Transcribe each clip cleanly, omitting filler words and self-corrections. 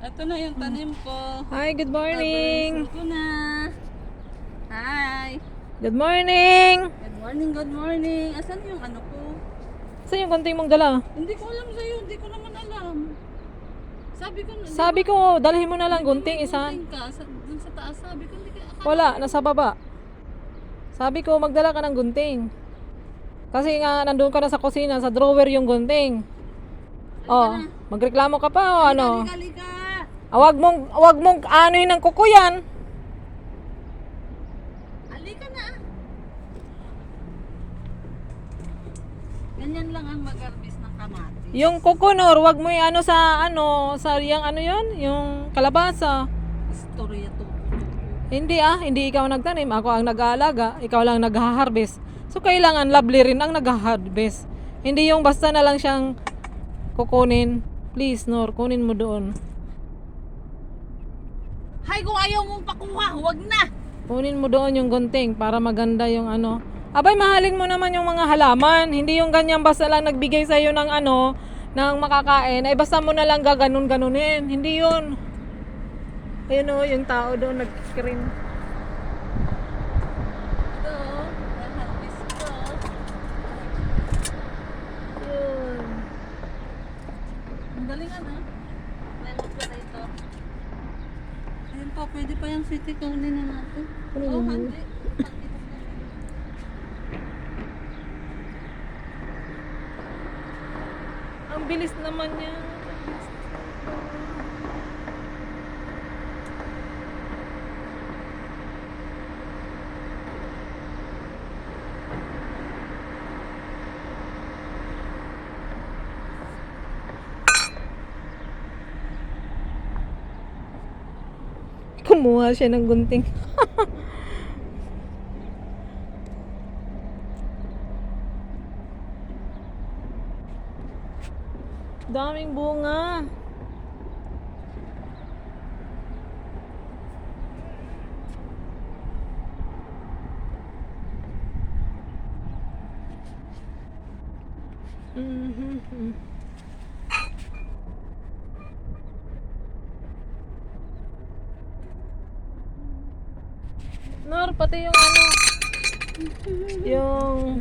Ito na yung tanim ko. Hi, good morning. Ito na. Hi. Good morning. Good morning, good morning. Asan yung ano ko? Saan yung konting mong dala? Hindi ko alam sa'yo. Hindi ko naman alam. Sabi ko, dalhin mo na lang gunting isa. Gunting ka. Dun sa taas. Sabi ko, hindi ka. Wala, nasa baba. Sabi ko, magdala ka ng gunting. Kasi nga, nandun ka na sa kusina, sa drawer yung gunting. Oh, magreklamo ka pa o ano? Halika. Wag mong anuhin ng kuko yan. Halika na. Ganyan lang ang mag-harvest ng kamatis. Yung kuko, Nor, wag mo yung sa yung ano yun, yung kalabasa. Istorya to. Hindi ikaw nagtanim, ako ang nag-aalaga, ikaw lang nag-harvest. So kailangan lovely rin ang nag-harvest. Hindi yung basta na lang siyang kukunin. Please, Nor, kunin mo doon. Hay, kung ayaw mong pakuha, huwag na. Kunin mo doon yung gunting para maganda yung ano. Abay, mahalin mo naman yung mga halaman. Hindi yung ganyan basta lang nagbigay sa'yo ng ng makakain. Ay basta mo na lang gaganon-ganunin. Hindi yun. Ayun o, yung tao doon nag-screen. Ito, harvest ko. Yun. Ang galingan ha. Meron ko na ito. Ayun pa, pwede pa yung city kunin na natin. Oh, hindi. Ang bilis naman niya. Kumuha siya ng gunting. Daming bunga. Nor, pati yung yung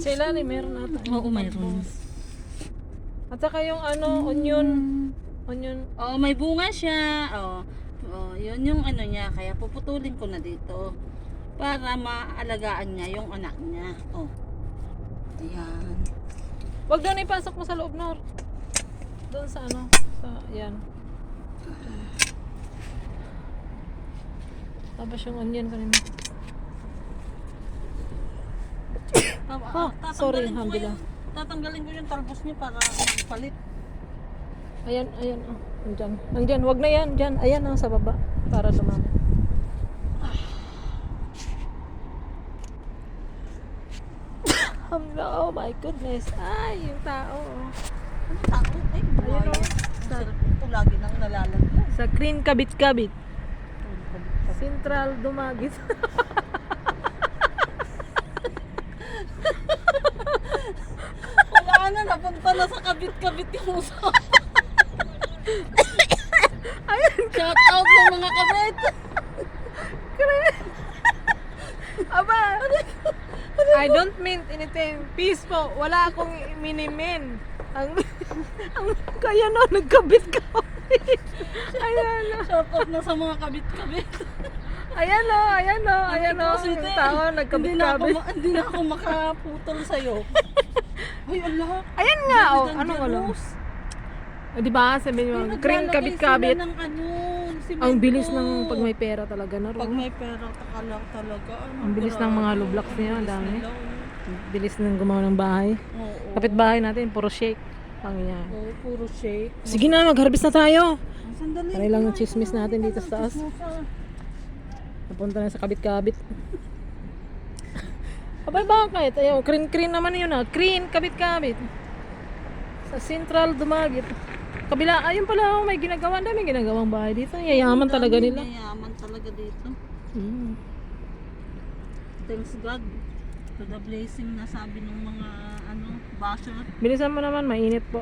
sila ni meron ata. Oo, mayroon. At saka yung onion. Onion. Oh, may bunga siya. Oh, yun yung ano niya. Kaya puputulin ko na dito. Para maalagaan niya yung anak niya. Oh. Ayan. Wag doon ipasok mo sa loob, Nor. Doon sa yan. Tapos yung onion kanina. Sorry, alhamdulillah. Tatanggalin ko yung talbos niya para magpalit. Ayan, Nandyan, wag na yan, dyan. Ayan sa baba, para dumami. Oh my goodness. Ay, yung tao. Ano tao? Ay, Ayun, buhay. Ito lagi nang nalalagyan. Sa Green Kabit-Kabit. Central Dumagit. Wala na, napunta na sa kabit-kabit yung usapan. Shout out sa mga kabit. Aba, I don't mean anything. Peace po. Wala akong minimin. Ang kaya nagkabit-kabit. Ayan o. Shout out na sa mga kabit-kabit. Ayan o. Yung tao nagkabit-kabit. Hindi na ako makaputol sa'yo. Ay, Allah. Ayan nga o. Anong alam? Di ba? Sabi mo, green kabit-kabit. Ang bilis ng pag may pera talaga na Pag may pera, lang talaga. Ang bilis ng mga lublocks niya, ang dami. Bilis ng gumawa ng bahay. Oo. Kapit-bahay natin, puro shake. Pangyan. Oo, puro shake. Sige na, mag-harvest na tayo. Sandali. Ano lang yung chismis natin dito sa taas. Napunta na sa kabit-kabit. Abay, bakit? Ayaw, green naman yun Green, kabit-kabit. Sa Central Dumagit. Kabila, ayun pala, may ginagawa. Dami ginagawang bahay dito. Yayaman talaga nila. Yayaman talaga dito. thanks God to the blessing na sabi ng mga basher. Bilisan mo naman, mainit po.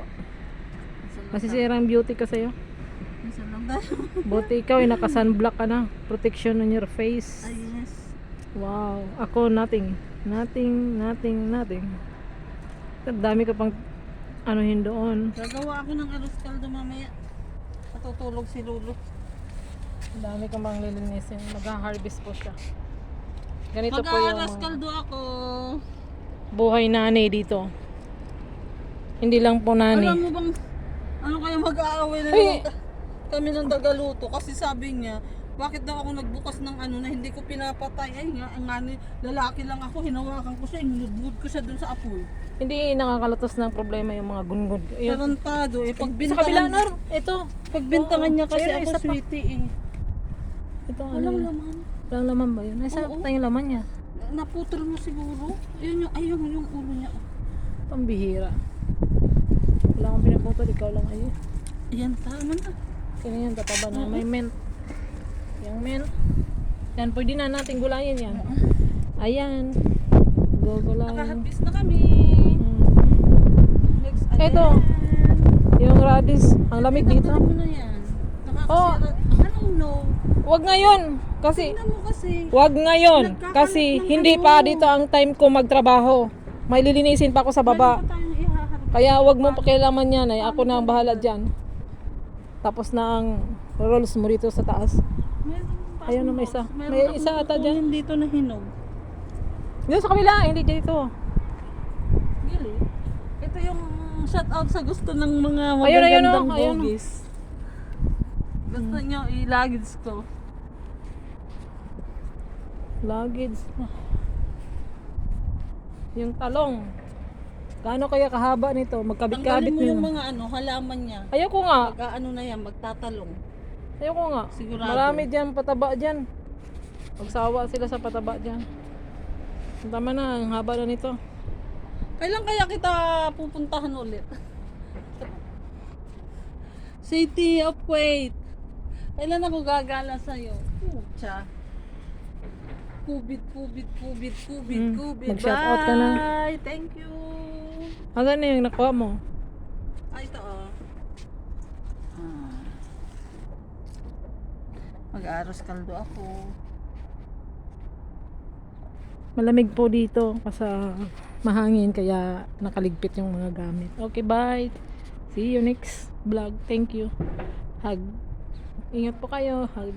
Masisirang beauty ka sa'yo. Minsan lang tayo. Buti ikaw ay naka-sunblock ka na. Protection on your face. Ay, yes. Wow. Ako, nothing. Nothing. Ang dami ka pang anuhin doon. Gagawa ako ng arroz caldo mamaya. Matutulog si Lolo. Ang dami ka mang lilinisin. Mag-harvest po siya. Ganito po yung Mag-arroz caldo ako. buhay nanay dito. Hindi lang po nanay. Alam mo bang, ano kaya mag-aaway na Ay! naman kami ng tagaluto? Kasi sabi niya, bakit daw ako nagbukas ng na hindi ko pinapatay? Ay nga lalaki lang ako, hinawakan ko siya, hinudbud ko siya dun sa apoy. Hindi nakakalatos ng problema yung mga gunggod. Ayun. Tarantado eh, Sa kabila na, ito. pagbintangan niya kasi Pero ako isa pa. sweetie eh. Ito ano Walang yun? laman. Walang laman ba yun? Ay, sa Oo. tayong laman niya. Naputol mo siguro. Ayun yung ulo niya. Pambihira. Wala akong pinaputol, ikaw lang ayun. Ayan, tama na. Kaya yan, tataba na may mint. Yung mint. Yan, pwede na natin gulayin yan. Ayan. Gugulayin. Nakahapis na kami. Next Eto. Yung radish, ang lamig dito. Mo na yan. Oh. I don't know. Wag ngayon. Kasi, Tingnan mo kasi. wag ngayon. Nagkakalat Kasi, ng hindi ano. pa dito ang time ko magtrabaho. May lilinisin pa ako sa baba. Meron pa tayong ihaharap. Kaya wag mo pakialaman yan ay ako na ang bahala dyan. Tapos na ang rolls mo dito sa taas. Meron pa Ayun na, akong may isa. box. Meron May akong isa ata dyan. kukunin dito na hinog. Dito sa kabila, hindi dito. Gili. Ito yung shout out sa gusto ng mga Ayun, ayun, magagandang oh, ayun. bogis. Gusto nyo ilagis ko. Luggage. Yung talong. Gaano kaya kahaba nito? Magkabit-kabit Tanggalin mo yung nyo. mga halaman niya. Ayoko nga. Mag-ano na yan, magtatalong. Ayoko nga. Sigurado. Marami dyan, pataba dyan. Magsawa sila sa pataba dyan. Tama na, ang haba na nito. Kailan kaya kita pupuntahan ulit? City of Kuwait. Kailan ako gagala sa'yo? Pucha. Kubit. Mag-shoutout ka na. Bye! Thank you! Hanggang na yung nakuha mo. Ito Mag-aaros kaldo ako. Malamig po dito kasi mahangin kaya nakaligpit yung mga gamit. Okay, bye. See you next vlog. Thank you. Hug. Ingat po kayo. Hug.